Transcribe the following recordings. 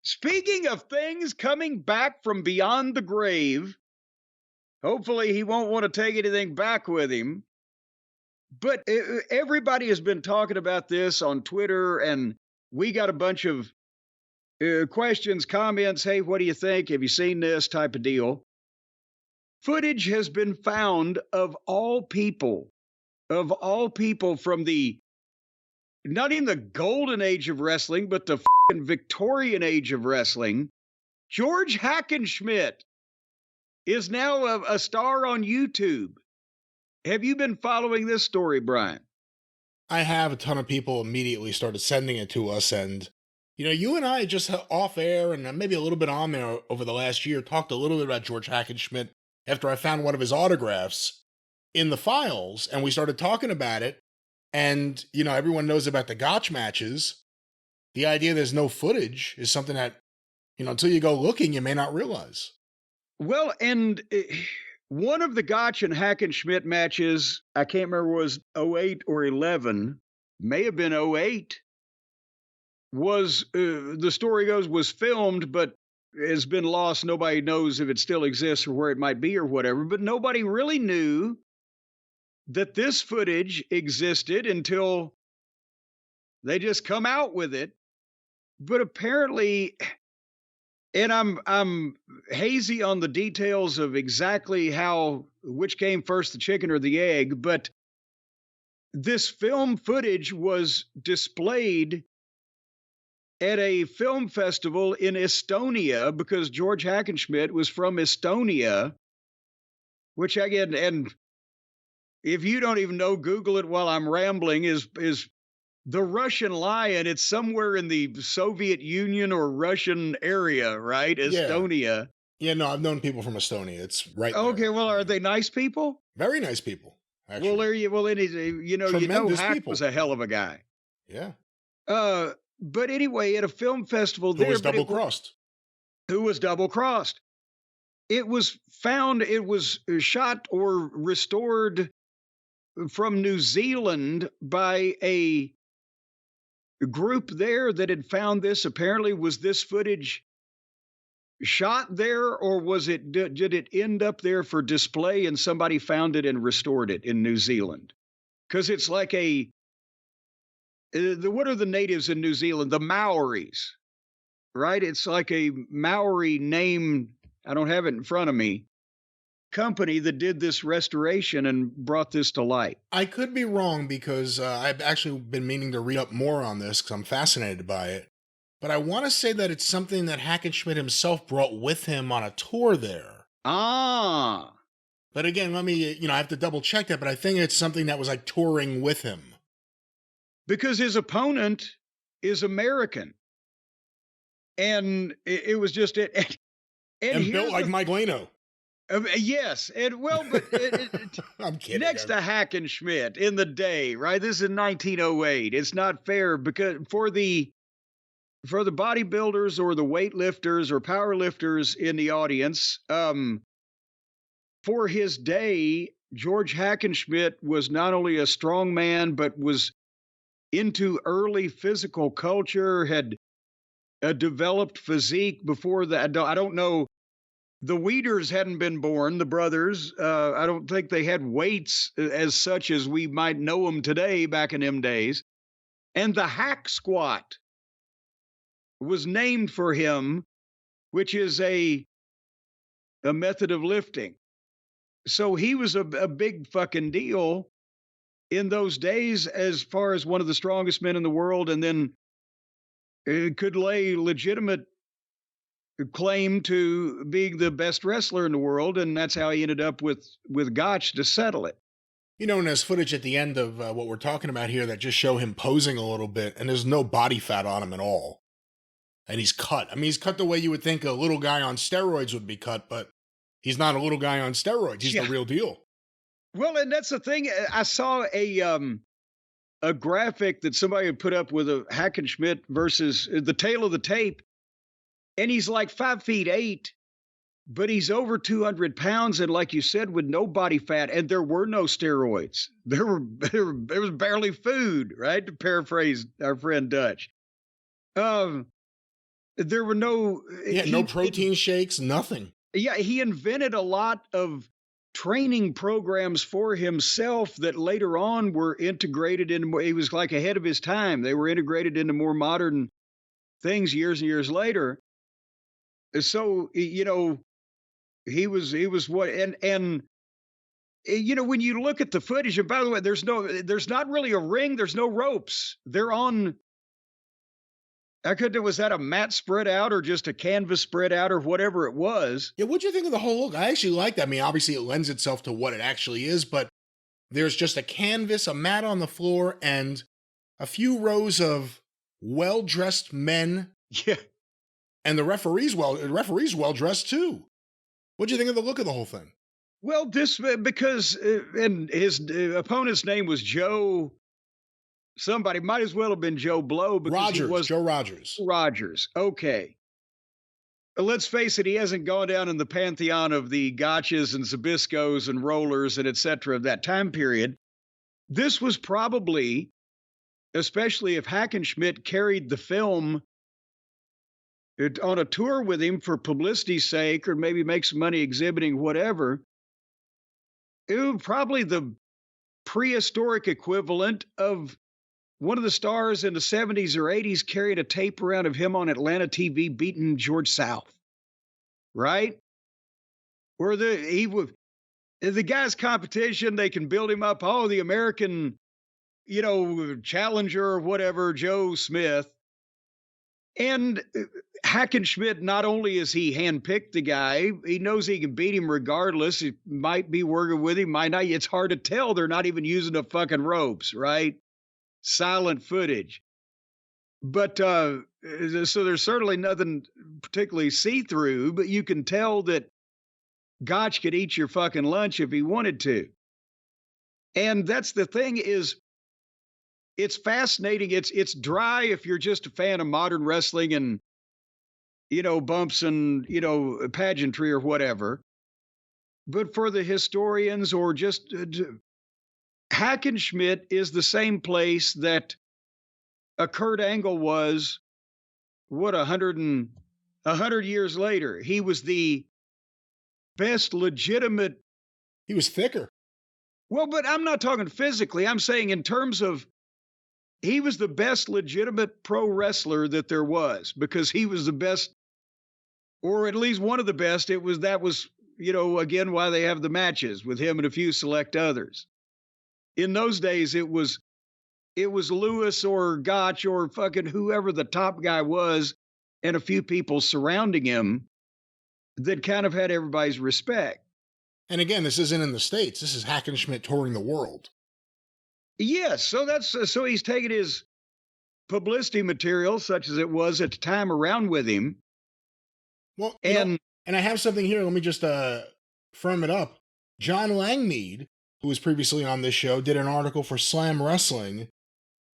Speaking of things coming back from beyond the grave, hopefully he won't want to take anything back with him. But everybody has been talking about this on Twitter, and we got a bunch of questions, comments. Hey, what do you think? Have you seen this type of deal? Footage has been found of all people from the not even the golden age of wrestling, but the Victorian age of wrestling. George Hackenschmidt is now a star on YouTube. Have you been following this story, Brian? I have. A ton of people immediately started sending it to us. And, you and I just off air and maybe a little bit on there over the last year talked a little bit about George Hackenschmidt after I found one of his autographs in the files. And we started talking about it. And, everyone knows about the gotch matches. The idea there's no footage is something that, until you go looking, you may not realize. Well, and one of the Gotch and Hackenschmidt matches, I can't remember, was 08 or 11, may have been 08, was, the story goes, was filmed, but has been lost. Nobody knows if it still exists or where it might be or whatever, but nobody really knew that this footage existed until they just come out with it. But apparently, and I'm hazy on the details of exactly which came first, the chicken or the egg, but this film footage was displayed at a film festival in Estonia because George Hackenschmidt was from Estonia, which again, and if you don't even know, Google it while I'm rambling, is the Russian lion. It's somewhere in the Soviet Union or Russian area, right? Estonia. Yeah, no, I've known people from Estonia. It's right there. Okay, well, are they nice people? Very nice people, actually. Well, there you. Well, Hack was a hell of a guy. Yeah. But anyway, at a film festival there, who was double-crossed. Who was double-crossed? It was found. It was shot or restored from New Zealand by a group there that had found this. Apparently, was this footage shot there, or did it end up there for display and somebody found it and restored it in New Zealand? Because it's like what are the natives in New Zealand? The Maoris, right? It's like a Maori name. I don't have it in front of me. Company that did this restoration and brought this to light. I could be wrong because I've actually been meaning to read up more on this because I'm fascinated by it. But I want to say that it's something that Hackenschmidt himself brought with him on a tour there. Ah. But again, let me, I have to double check that, but I think it's something that was like touring with him. Because his opponent is American. And it was just it. And built like Mike Lano. Yes, and well, but I'm kidding. Next to Hackenschmidt in the day, right? This is 1908. It's not fair because for the bodybuilders or the weightlifters or powerlifters in the audience, for his day, George Hackenschmidt was not only a strong man, but was into early physical culture, had a developed physique before that. I don't know. The Weeders hadn't been born, the brothers. I don't think they had weights as such as we might know them today back in them days. And the hack squat was named for him, which is a method of lifting. So he was a big fucking deal in those days as far as one of the strongest men in the world, and then could lay legitimate claim to being the best wrestler in the world, and that's how he ended up with Gotch to settle it. And there's footage at the end of what we're talking about here that just show him posing a little bit, and there's no body fat on him at all. And he's cut. I mean, he's cut the way you would think a little guy on steroids would be cut, but he's not a little guy on steroids. He's the real deal. Well, and that's the thing. I saw a graphic that somebody had put up with a Hackenschmidt versus the tail of the tape, and he's like 5'8", but he's over 200 pounds, and like you said, with no body fat, and there were no steroids. There was barely food, right? To paraphrase our friend Dutch. there were no, Yeah, no protein shakes, nothing. yeah, he invented a lot of training programs for himself that later on were integrated into, he was like ahead of his time. They were integrated into more modern things years and years later. So, he was what, when you look at the footage, and by the way, there's not really a ring, there's no ropes. They're on, was that a mat spread out or just a canvas spread out or whatever it was? Yeah, what'd you think of the whole look? I actually like that. I mean, obviously it lends itself to what it actually is, but there's just a canvas, a mat on the floor, and a few rows of well-dressed men. Yeah. And the referee's well-dressed too. What'd you think of the look of the whole thing? Well, because, and his opponent's name was Joe, somebody, might as well have been Joe Blow because Rogers, he was Joe Rogers. Rogers. Okay. Let's face it, he hasn't gone down in the pantheon of the gotchas and Zabiscos and rollers and et cetera of that time period. This was probably, especially if Hackenschmidt carried the film on a tour with him for publicity's sake, or maybe make some money exhibiting, whatever, it was probably the prehistoric equivalent of one of the stars in the 70s or 80s carrying a tape around of him on Atlanta TV beating George South, right? Where the guy's competition, they can build him up. Oh, the American, challenger or whatever, Joe Smith. And Hackenschmidt, not only is he handpicked the guy, he knows he can beat him regardless. He might be working with him, might not. It's hard to tell. They're not even using the fucking ropes, right? Silent footage. But so there's certainly nothing particularly see-through, but you can tell that Gotch could eat your fucking lunch if he wanted to. And that's the thing is, it's fascinating. It's dry if you're just a fan of modern wrestling and, bumps and, pageantry or whatever. But for the historians or just Hackenschmidt is the same place that a Kurt Angle was, 100 years later. He was the best legitimate. He was thicker. Well, but I'm not talking physically. I'm saying in terms of, he was the best legitimate pro wrestler that there was, because he was the best, or at least one of the best. That was, again, why they have the matches with him and a few select others. In those days, it was Lewis or Gotch or fucking whoever the top guy was and a few people surrounding him that kind of had everybody's respect. And again, this isn't in the States. This is Hackenschmidt touring the world. Yes, so he's taken his publicity material, such as it was at the time, around with him. Well, and I have something here. Let me just firm it up. John Langmead, who was previously on this show, did an article for Slam Wrestling,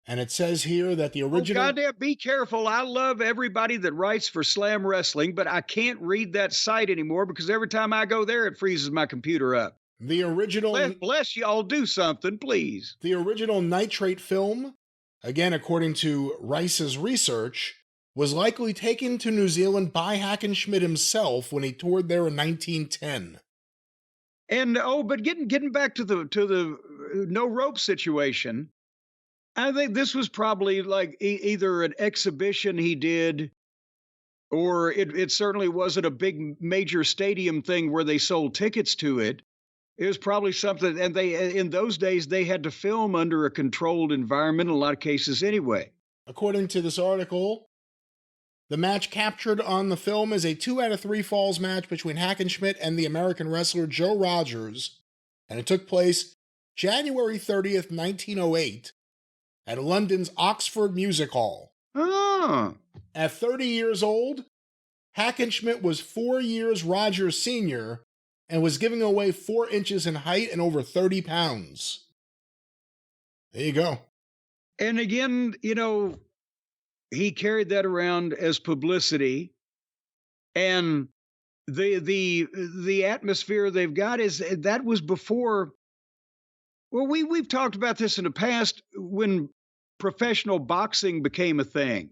and it says here that the original. Oh, goddamn, be careful. I love everybody that writes for Slam Wrestling, but I can't read that site anymore because every time I go there, it freezes my computer up. The original. Bless y'all, do something, please. The original nitrate film, again, according to Rice's research, was likely taken to New Zealand by Hackenschmidt himself when he toured there in 1910. And but getting back to the no rope situation, I think this was probably like either an exhibition he did, or it certainly wasn't a big major stadium thing where they sold tickets to it. It was probably something, and in those days they had to film under a controlled environment in a lot of cases anyway. According to this article, the match captured on the film is a 2 out of 3 falls match between Hackenschmidt and the American wrestler Joe Rogers, and it took place January 30th, 1908, at London's Oxford Music Hall. Oh. At 30 years old, Hackenschmidt was 4 years Rogers' senior and was giving away 4 inches in height and over 30 pounds. There you go. And again, he carried that around as publicity, and the atmosphere they've got is that was before. Well, we've talked about this in the past when professional boxing became a thing.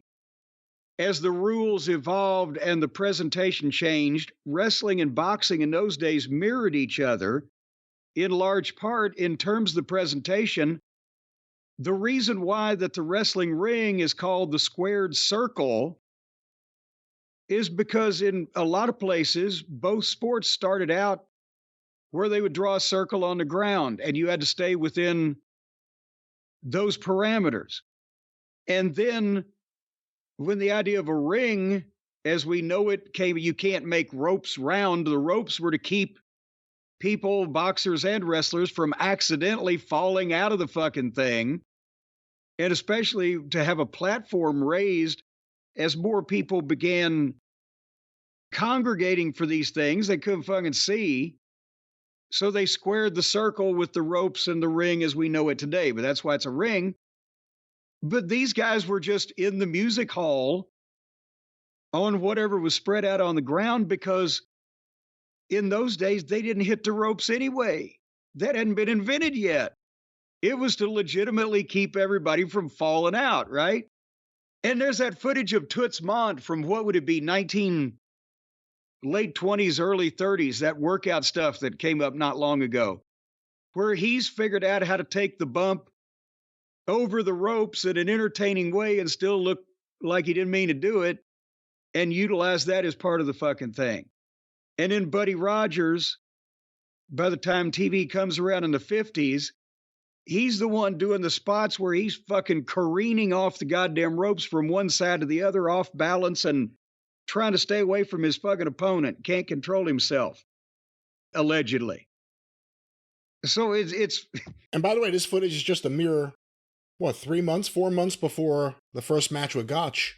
as the rules evolved and the presentation changed, wrestling and boxing in those days mirrored each other in large part in terms of the presentation. The reason why that the wrestling ring is called the squared circle is because in a lot of places, both sports started out where they would draw a circle on the ground and you had to stay within those parameters. And then when the idea of a ring, as we know it, came, you can't make ropes round. The ropes were to keep people, boxers and wrestlers, from accidentally falling out of the fucking thing. And especially to have a platform raised as more people began congregating for these things they couldn't fucking see. So they squared the circle with the ropes and the ring as we know it today. But that's why it's a ring. But these guys were just in the music hall on whatever was spread out on the ground because in those days they didn't hit the ropes anyway. That hadn't been invented yet. It was to legitimately keep everybody from falling out, right? And there's that footage of Toots Mondt from what would it be, late 20s, early 30s, that workout stuff that came up not long ago, where he's figured out how to take the bump over the ropes in an entertaining way and still look like he didn't mean to do it and utilize that as part of the fucking thing. And then Buddy Rogers, by the time TV comes around in the 50s, he's the one doing the spots where he's fucking careening off the goddamn ropes from one side to the other, off balance and trying to stay away from his fucking opponent. Can't control himself, allegedly. So it's. And by the way, this footage is just a mere, 4 months before the first match with Gotch.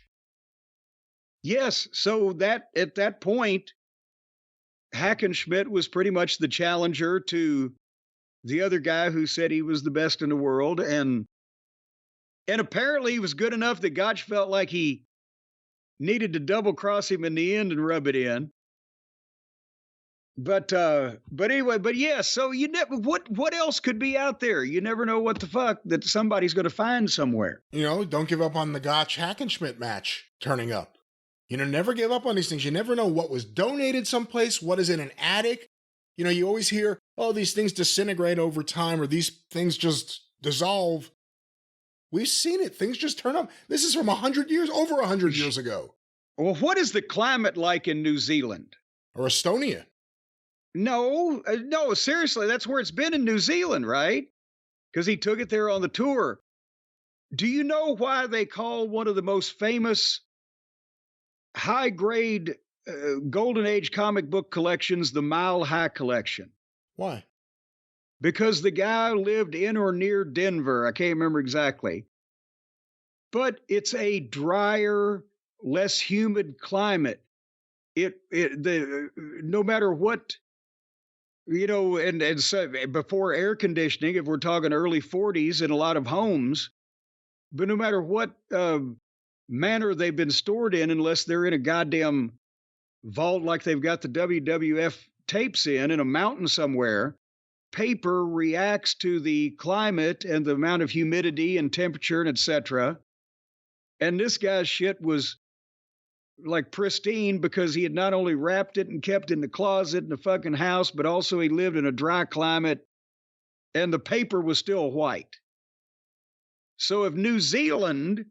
Yes. So that at that point, Hackenschmidt was pretty much the challenger to the other guy who said he was the best in the world. And apparently he was good enough that Gotch felt like he needed to double cross him in the end and rub it in. But anyway, yeah, so you never, what else could be out there? You never know what the fuck that somebody's going to find somewhere. Don't give up on the Gotch Hackenschmidt match turning up. Never give up on these things. You never know what was donated someplace, what is in an attic. You always hear, oh, these things disintegrate over time or these things just dissolve. We've seen it. Things just turn up. This is from over 100 years ago. Well, what is the climate like in New Zealand? Or Estonia? No, seriously, that's where it's been in New Zealand, right? Because he took it there on the tour. Do you know why they call one of the most famous high-grade Golden Age comic book collections the Mile High Collection? Why? Because the guy lived in or near Denver. I can't remember exactly. But it's a drier, less humid climate. No matter what, and so before air conditioning, if we're talking early 40s in a lot of homes, but no matter what manner they've been stored in, unless they're in a goddamn vault like they've got the WWF tapes in a mountain somewhere, paper reacts to the climate and the amount of humidity and temperature and etc. And this guy's shit was like pristine because he had not only wrapped it and kept it in the closet in the fucking house, but also he lived in a dry climate and the paper was still white. So if New Zealand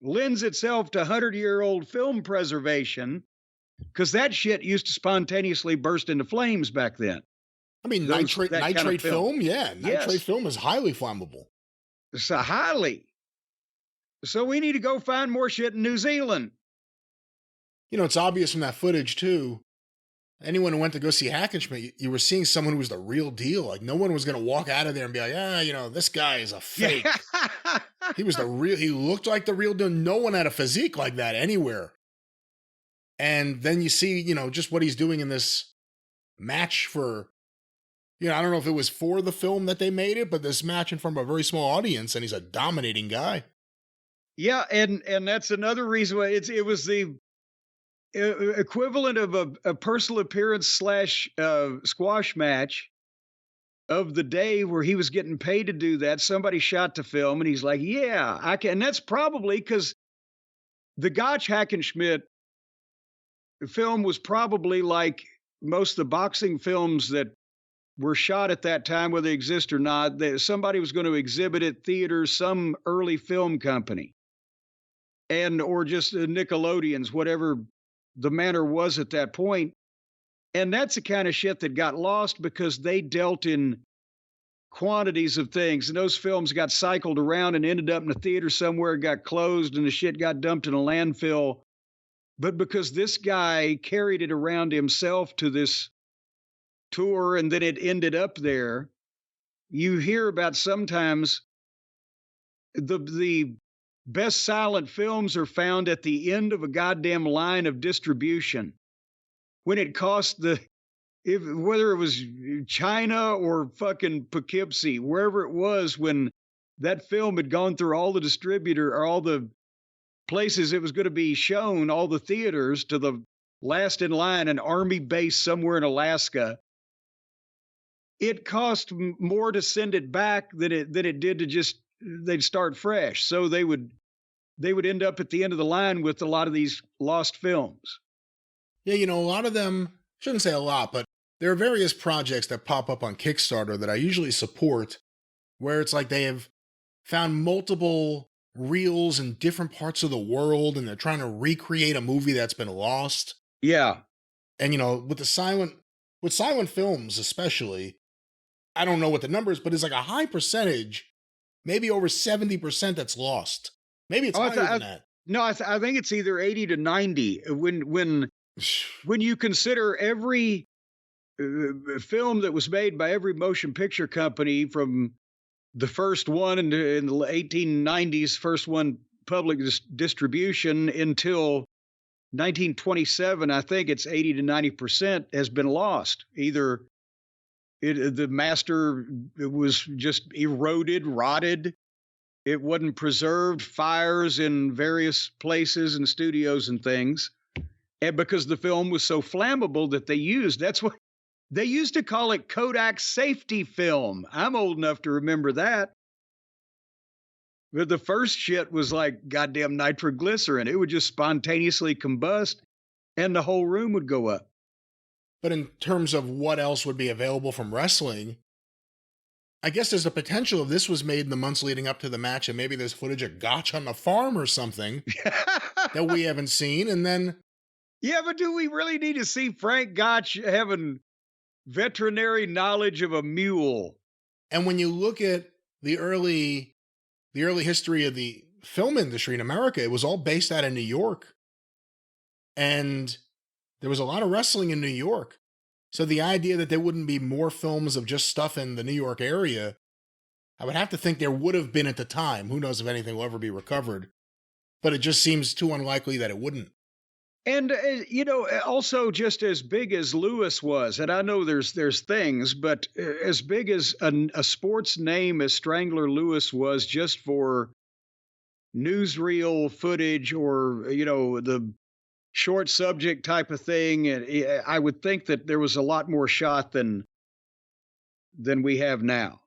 lends itself to 100-year-old film preservation, because that shit used to spontaneously burst into flames back then. I mean, nitrate kind of film? Yeah, nitrate film is highly flammable. So highly. So we need to go find more shit in New Zealand. It's obvious from that footage, too. Anyone who went to go see Hackenschmidt, you were seeing someone who was the real deal. Like, no one was going to walk out of there and be like, this guy is a fake. He was he looked like the real deal. No one had a physique like that anywhere. And then you see, just what he's doing in this match for, I don't know if it was for the film that they made it, but this match in front of a very small audience, and he's a dominating guy. Yeah, and that's another reason why it was the equivalent of a personal appearance / squash match of the day where he was getting paid to do that. Somebody shot the film and he's like, yeah, I can. And that's probably because the Gotch Hackenschmidt film was probably like most of the boxing films that were shot at that time, whether they exist or not. Somebody was going to exhibit at theaters, some early film company, and or just Nickelodeons, whatever the manner was at that point. And that's the kind of shit that got lost because they dealt in quantities of things. And those films got cycled around and ended up in a theater somewhere, got closed, and the shit got dumped in a landfill. But because this guy carried it around himself to this tour and then it ended up there, you hear about sometimes the best silent films are found at the end of a goddamn line of distribution when it cost whether it was China or fucking Poughkeepsie, wherever it was, when that film had gone through all the distributor or all the places it was going to be shown, all the theaters, to the last in line, an army base somewhere in Alaska. It cost more to send it back than it did to just they'd start fresh. So they would end up at the end of the line with a lot of these lost films. Yeah, a lot of them, shouldn't say a lot, but there are various projects that pop up on Kickstarter that I usually support where it's like they have found multiple reels in different parts of the world and they're trying to recreate a movie that's been lost. Yeah. And with silent films especially, I don't know what the number is, but it's like a high percentage, maybe over 70% that's lost. Maybe it's higher than that. No, I think it's either 80 to 90 when you consider every film that was made by every motion picture company from the first one in the 1890s, first one public distribution until 1927, I think it's 80 to 90% has been lost. Either the master was just eroded, rotted. It wasn't preserved, fires in various places and studios and things. And because the film was so flammable that that's what they used to call it, Kodak safety film. I'm old enough to remember that. But the first shit was like goddamn nitroglycerin. It would just spontaneously combust and the whole room would go up. But in terms of what else would be available from wrestling, I guess there's a potential if this was made in the months leading up to the match and maybe there's footage of Gotch on the farm or something that we haven't seen. And then... Yeah, but do we really need to see Frank Gotch having veterinary knowledge of a mule? And when you look at the early history of the film industry in America, it was all based out of New York. And there was a lot of wrestling in New York. So the idea that there wouldn't be more films of just stuff in the New York area, I would have to think there would have been at the time. Who knows if anything will ever be recovered. But it just seems too unlikely that it wouldn't. And, also just as big as Lewis was, and I know there's things, but as big as a sports name as Strangler Lewis was just for newsreel footage or, the short subject type of thing, and I would think that there was a lot more shot than we have now.